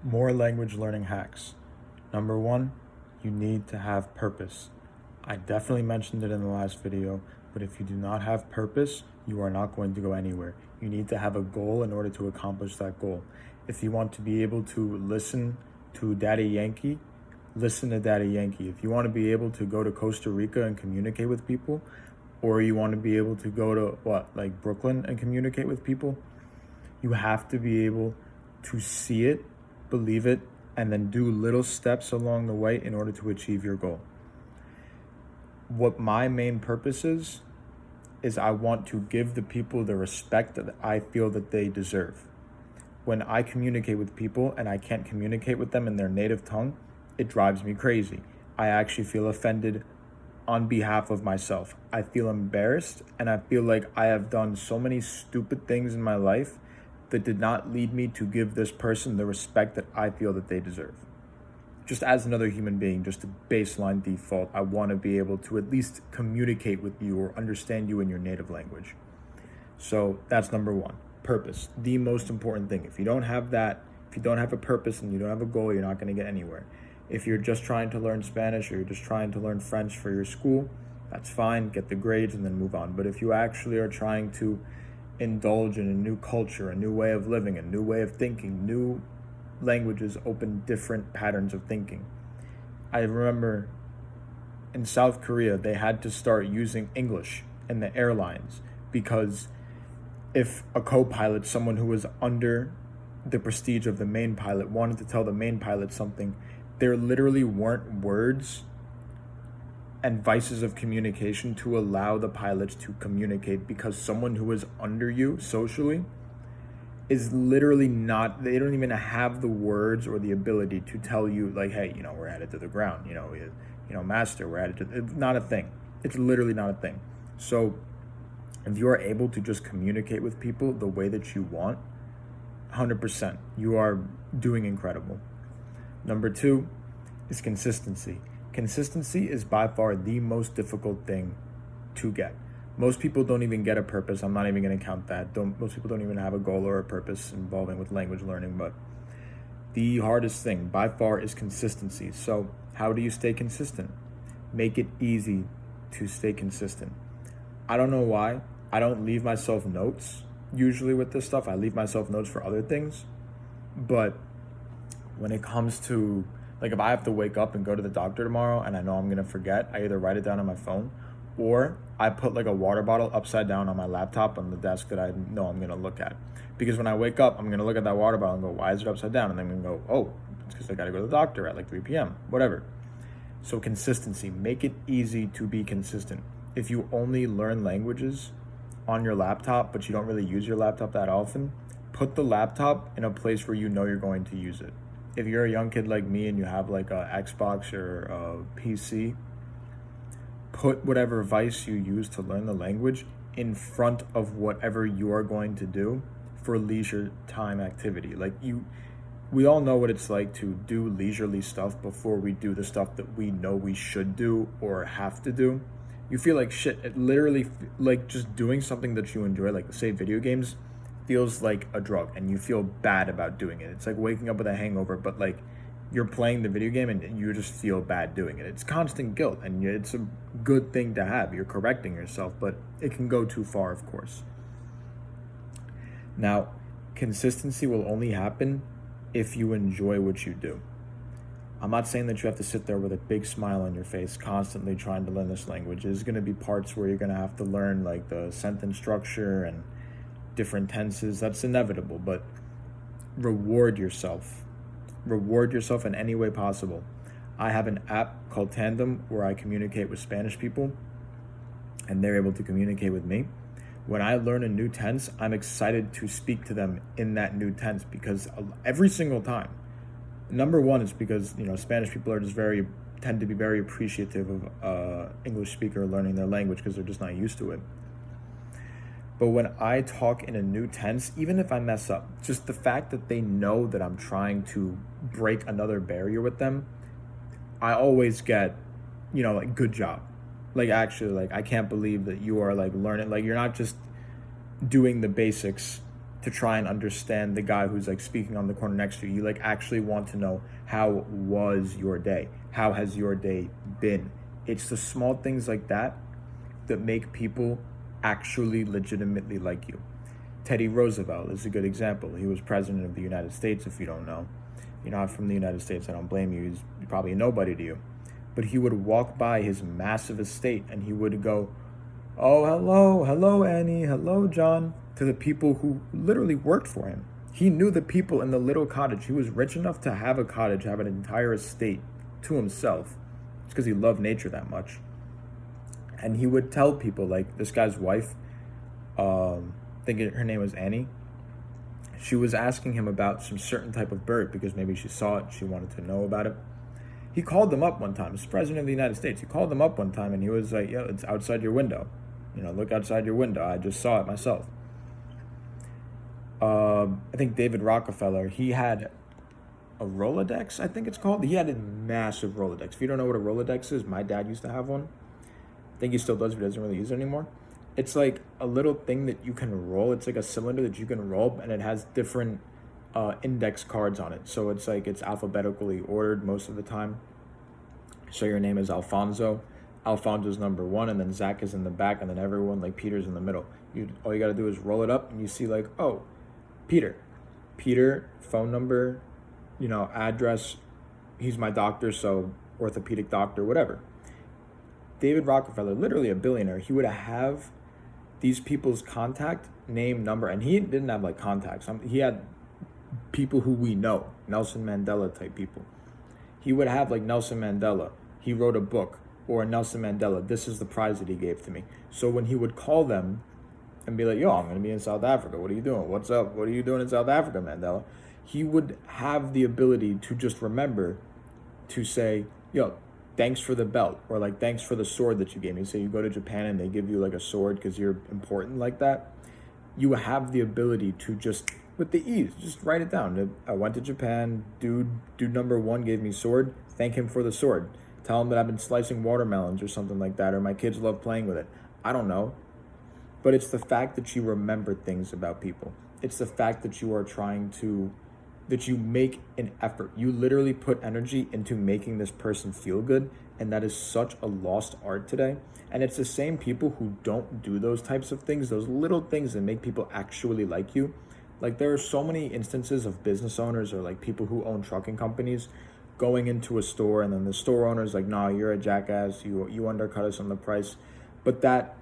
More language learning hacks. Number one, you need to have purpose. I definitely mentioned it in the last video, but if you do not have purpose, you are not going to go anywhere. You need to have a goal in order to accomplish that goal. If you want to be able to listen to Daddy Yankee, listen to Daddy Yankee. If you want to be able to go to Costa Rica and communicate with people, or you want to be able to go to like Brooklyn and communicate with people, you have to be able to see it, believe it, and then do little steps along the way in order to achieve your goal. What my main purpose is I want to give the people the respect that I feel that they deserve. When I communicate with people and I can't communicate with them in their native tongue, it drives me crazy. I actually feel offended on behalf of myself. I feel embarrassed, and I feel like I have done so many stupid things in my life that did not lead me to give this person the respect that I feel that they deserve. Just as another human being, just a baseline default, I want to be able to at least communicate with you or understand you in your native language. So that's number one, purpose, the most important thing. If you don't have that, if you don't have a purpose and you don't have a goal, you're not going to get anywhere. If you're just trying to learn Spanish or you're just trying to learn French for your school, that's fine, get the grades and then move on. But if you actually are trying to indulge in a new culture, a new way of living, a new way of thinking, new languages open different patterns of thinking. I remember in South Korea, they had to start using English in the airlines because if a co-pilot, someone who was under the prestige of the main pilot, wanted to tell the main pilot something, there literally weren't words and vices of communication to allow the pilots to communicate, because someone who is under you socially is literally not, they don't even have the words or the ability to tell you like, hey, we're headed to the ground, master, we're headed to, it's not a thing. It's literally not a thing. So if you are able to just communicate with people the way that you want, 100%, you are doing incredible. Number two is consistency. Consistency is by far the most difficult thing to get. Most people don't even get a purpose. I'm not even going to count that. Most people don't even have a goal or a purpose involving with language learning. But the hardest thing by far is consistency. So how do you stay consistent? Make it easy to stay consistent. I don't know why. I don't leave myself notes usually with this stuff. I leave myself notes for other things. But when it comes to, like, if I have to wake up and go to the doctor tomorrow and I know I'm going to forget, I either write it down on my phone or I put like a water bottle upside down on my laptop on the desk that I know I'm going to look at. Because when I wake up, I'm going to look at that water bottle and go, why is it upside down? And then I'm going to go, oh, it's because I got to go to the doctor at like 3 p.m., whatever. So consistency, make it easy to be consistent. If you only learn languages on your laptop, but you don't really use your laptop that often, put the laptop in a place where you know you're going to use it. If you're a young kid like me and you have like a Xbox or a PC, put whatever device you use to learn the language in front of whatever you are going to do for leisure time activity. We all know what it's like to do leisurely stuff before we do the stuff that we know we should do or have to do. You feel like shit. It literally, like, just doing something that you enjoy, like say video games, feels like a drug and you feel bad about doing it. It's like waking up with a hangover, but like you're playing the video game and you just feel bad doing it. It's constant guilt, and it's a good thing to have. You're correcting yourself, but it can go too far, of course. Now, consistency will only happen if you enjoy what you do. I'm not saying that you have to sit there with a big smile on your face constantly trying to learn this language. There's going to be parts where you're going to have to learn like the sentence structure and different tenses. That's inevitable, but reward yourself. Reward yourself in any way possible. I have an app called Tandem where I communicate with Spanish people and they're able to communicate with me. When I learn a new tense, I'm excited to speak to them in that new tense, because every single time, number one is because Spanish people are just tend to be very appreciative of English speaker learning their language because they're just not used to it. But when I talk in a new tense, even if I mess up, just the fact that they know that I'm trying to break another barrier with them, I always get, like, good job. Like, actually, like, I can't believe that you are like learning, like, you're not just doing the basics to try and understand the guy who's like speaking on the corner next to you. You like actually want to know, how was your day? How has your day been? It's the small things like that that make people actually legitimately like you. Teddy Roosevelt is a good example. He was president of the United States. If you don't know, you're not from the United States, I don't blame you. He's probably a nobody to you. But he would walk by his massive estate and he would go, "Oh, hello, Annie, hello, John," to the people who literally worked for him. He knew the people in the little cottage. He was rich enough to have a cottage, have an entire estate to himself. It's because he loved nature that much. And he would tell people, like this guy's wife, I think her name was Annie. She was asking him about some certain type of bird because maybe she saw it, she wanted to know about it. He called them up one time. He's president of the United States. He called them up one time and he was like, "Yo, it's outside your window. Look outside your window. I just saw it myself." I think David Rockefeller, he had a Rolodex, I think it's called. He had a massive Rolodex. If you don't know what a Rolodex is, my dad used to have one. I think he still does, but he doesn't really use it anymore. It's like a little thing that you can roll. It's like a cylinder that you can roll, and it has different index cards on it. So it's like it's alphabetically ordered most of the time. So your name is Alfonso. Alfonso's number 1, and then Zach is in the back, and then everyone, like Peter's in the middle. All you got to do is roll it up, and you see like, oh, Peter, phone number, address. He's my doctor, so orthopedic doctor, whatever. David Rockefeller, literally a billionaire, he would have these people's contact name, number, and he didn't have like contacts. He had people who we know, Nelson Mandela type people. He would have like Nelson Mandela, he wrote a book, or Nelson Mandela, this is the prize that he gave to me. So when he would call them and be like, "Yo, I'm going to be in South Africa. What are you doing? What's up? What are you doing in South Africa, Mandela?" He would have the ability to just remember to say, "Yo, thanks for the belt," or like, "Thanks for the sword that you gave me." Say you go to Japan and they give you like a sword because you're important like that. You have the ability to just, with the ease, just write it down. "I went to Japan, dude number 1 gave me sword. Thank him for the sword. Tell him that I've been slicing watermelons," or something like that, or "my kids love playing with it." I don't know. But it's the fact that you remember things about people. It's the fact that you are that you make an effort. You literally put energy into making this person feel good. And that is such a lost art today. And it's the same people who don't do those types of things, those little things that make people actually like you. Like there are so many instances of business owners or like people who own trucking companies going into a store, and then the store owner's like, "Nah, you're a jackass. You undercut us on the price." But that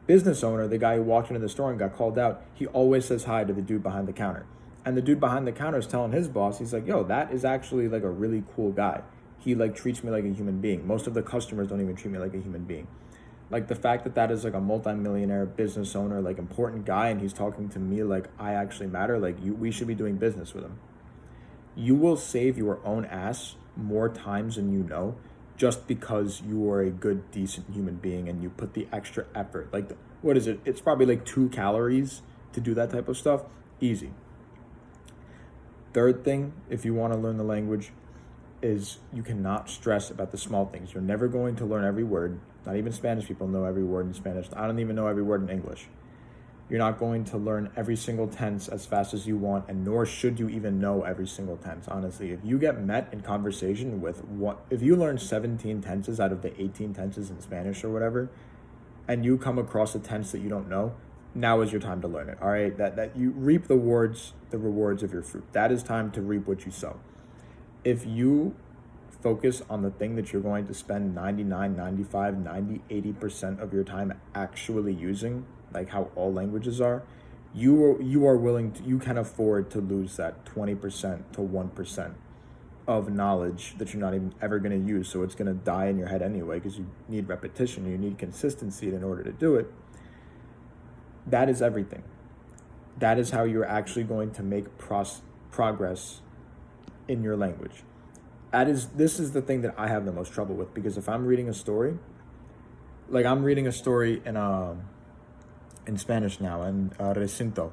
business owner, the guy who walked into the store and got called out, he always says hi to the dude behind the counter. And the dude behind the counter is telling his boss, he's like, "Yo, that is actually like a really cool guy. He like treats me like a human being. Most of the customers don't even treat me like a human being." Like the fact that that is like a multimillionaire business owner, like important guy, and he's talking to me like I actually matter, like we should be doing business with him. You will save your own ass more times than you know, just because you are a good, decent human being and you put the extra effort. Like, what is it? It's probably like 2 calories to do that type of stuff. Easy. Third thing, if you want to learn the language, is you cannot stress about the small things. You're never going to learn every word. Not even Spanish people know every word in Spanish. I don't even know every word in English. You're not going to learn every single tense as fast as you want, and nor should you even know every single tense, honestly. If you get met in conversation with if you learn 17 tenses out of the 18 tenses in Spanish or whatever, and you come across a tense that you don't know, now is your time to learn it, all right? That you reap the rewards of your fruit. That is time to reap what you sow. If you focus on the thing that you're going to spend 99, 95, 90, 80% of your time actually using, like how all languages are, you are willing to, you can afford to lose that 20% to 1% of knowledge that you're not even ever going to use. So it's going to die in your head anyway, because you need repetition, you need consistency in order to do it. That is everything. That is how you're actually going to make progress in your language. This is the thing that I have the most trouble with, because if I'm reading a story, like I'm reading a story in Spanish now, and recinto.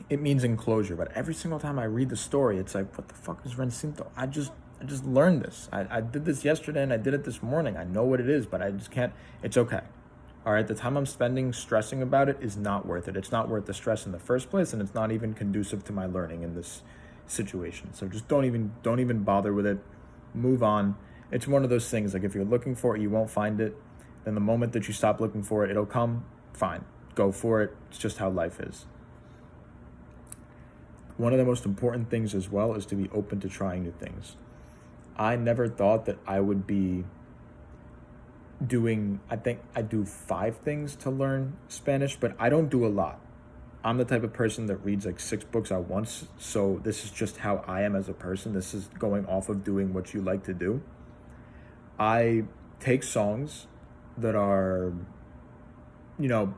It means enclosure, but every single time I read the story, it's like, what the fuck is recinto? I just learned this. I did this yesterday and I did it this morning. I know what it is, but I just can't. It's okay. All right, the time I'm spending stressing about it is not worth it. It's not worth the stress in the first place, and it's not even conducive to my learning in this situation. So just don't even bother with it. Move on. It's one of those things, like if you're looking for it, you won't find it. Then the moment that you stop looking for it, it'll come. Fine. Go for it. It's just how life is. One of the most important things as well is to be open to trying new things. I never thought that I would be I think I do 5 things to learn Spanish, but I don't do a lot. I'm the type of person that reads like 6 books at once. So this is just how I am as a person. This is going off of doing what you like to do. I take songs that are,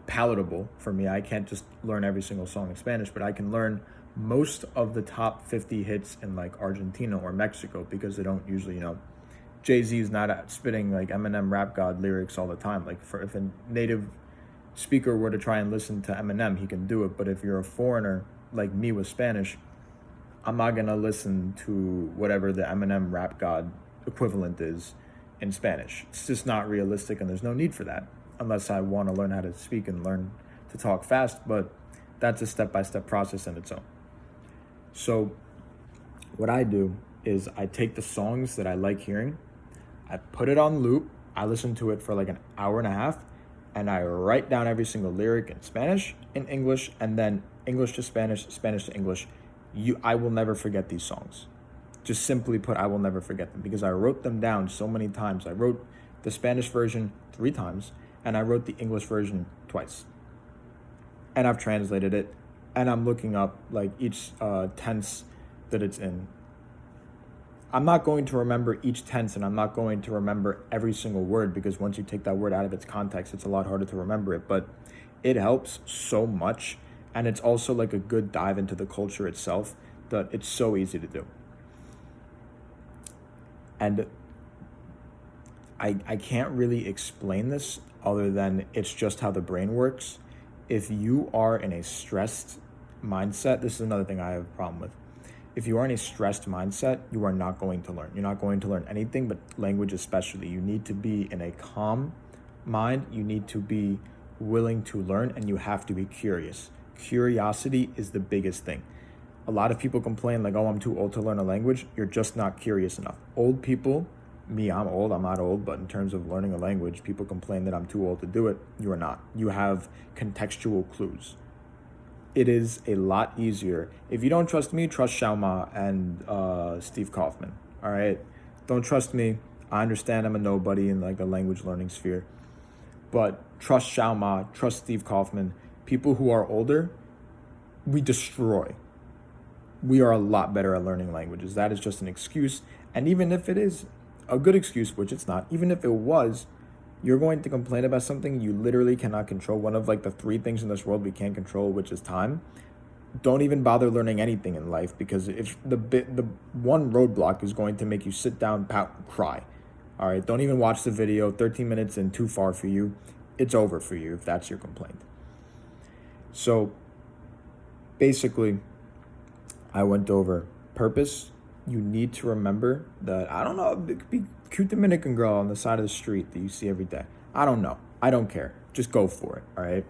palatable for me. I can't just learn every single song in Spanish, but I can learn most of the top 50 hits in like Argentina or Mexico, because they don't usually, Jay-Z is not spitting like Eminem Rap God lyrics all the time. Like if a native speaker were to try and listen to Eminem, he can do it. But if you're a foreigner like me with Spanish, I'm not going to listen to whatever the Eminem Rap God equivalent is in Spanish. It's just not realistic, and there's no need for that unless I want to learn how to speak and learn to talk fast. But that's a step-by-step process in its own. So what I do is I take the songs that I like hearing, I put it on loop, I listen to it for like an hour and a half, and I write down every single lyric in Spanish, in English, and then English to Spanish, Spanish to English. I will never forget these songs. Just simply put, I will never forget them because I wrote them down so many times. I wrote the Spanish version 3 times, and I wrote the English version twice. And I've translated it, and I'm looking up like each tense that it's in. I'm not going to remember each tense, and I'm not going to remember every single word, because once you take that word out of its context, it's a lot harder to remember it. But it helps so much, and it's also like a good dive into the culture itself that it's so easy to do. And I can't really explain this other than it's just how the brain works. If you are in a stressed mindset, this is another thing I have a problem with. If you are in a stressed mindset, you are not going to learn. You're not going to learn anything, but language especially. You need to be in a calm mind. You need to be willing to learn, and you have to be curious. Curiosity is the biggest thing. A lot of people complain like, oh, I'm too old to learn a language. You're just not curious enough. Old people, me, I'm old, I'm not old, but in terms of learning a language, people complain that I'm too old to do it. You are not. You have contextual clues. It is a lot easier. If you don't trust me, trust Xiaoma and Steve Kaufman. All right, don't trust me. I understand I'm a nobody in like the language learning sphere, but trust Xiaoma, trust Steve Kaufman. People who are older, we destroy. We are a lot better at learning languages. That is just an excuse. And even if it is a good excuse, which it's not, even if it was, you're going to complain about something you literally cannot control. One of like the 3 things in this world we can't control, which is time. Don't even bother learning anything in life, because if the one roadblock is going to make you sit down, pout, and cry. All right, don't even watch the video. 13 minutes in, too far for you. It's over for you if that's your complaint. So basically, I went over purpose. You need to remember that, I don't know, it could be a cute Dominican girl on the side of the street that you see every day. I don't know. I don't care. Just go for it, all right?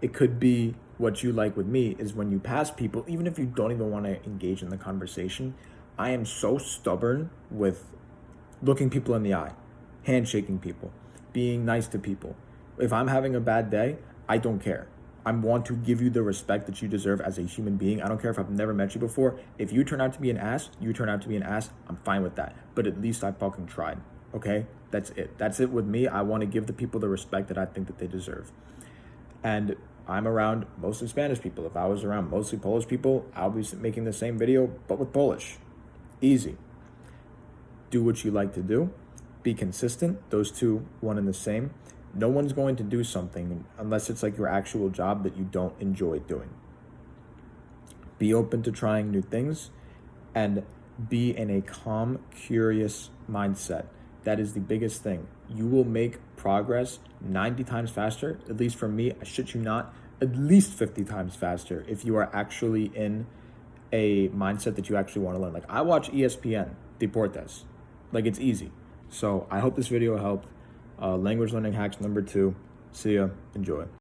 It could be what you like with me is when you pass people, even if you don't even want to engage in the conversation, I am so stubborn with looking people in the eye, handshaking people, being nice to people. If I'm having a bad day, I don't care. I want to give you the respect that you deserve as a human being. I don't care if I've never met you before. If you turn out to be an ass, you turn out to be an ass. I'm fine with that. But at least I fucking tried, okay? That's it. That's it with me. I want to give the people the respect that I think that they deserve. And I'm around mostly Spanish people. If I was around mostly Polish people, I'll be making the same video, but with Polish. Easy. Do what you like to do. Be consistent. Those two, one and the same. No one's going to do something unless it's like your actual job that you don't enjoy doing. Be open to trying new things and be in a calm, curious mindset. That is the biggest thing. You will make progress 90 times faster, at least for me, I shit you not, at least 50 times faster if you are actually in a mindset that you actually want to learn. Like I watch ESPN, Deportes. Like it's easy. So I hope this video helped. Language learning hacks number 2. See ya. Enjoy.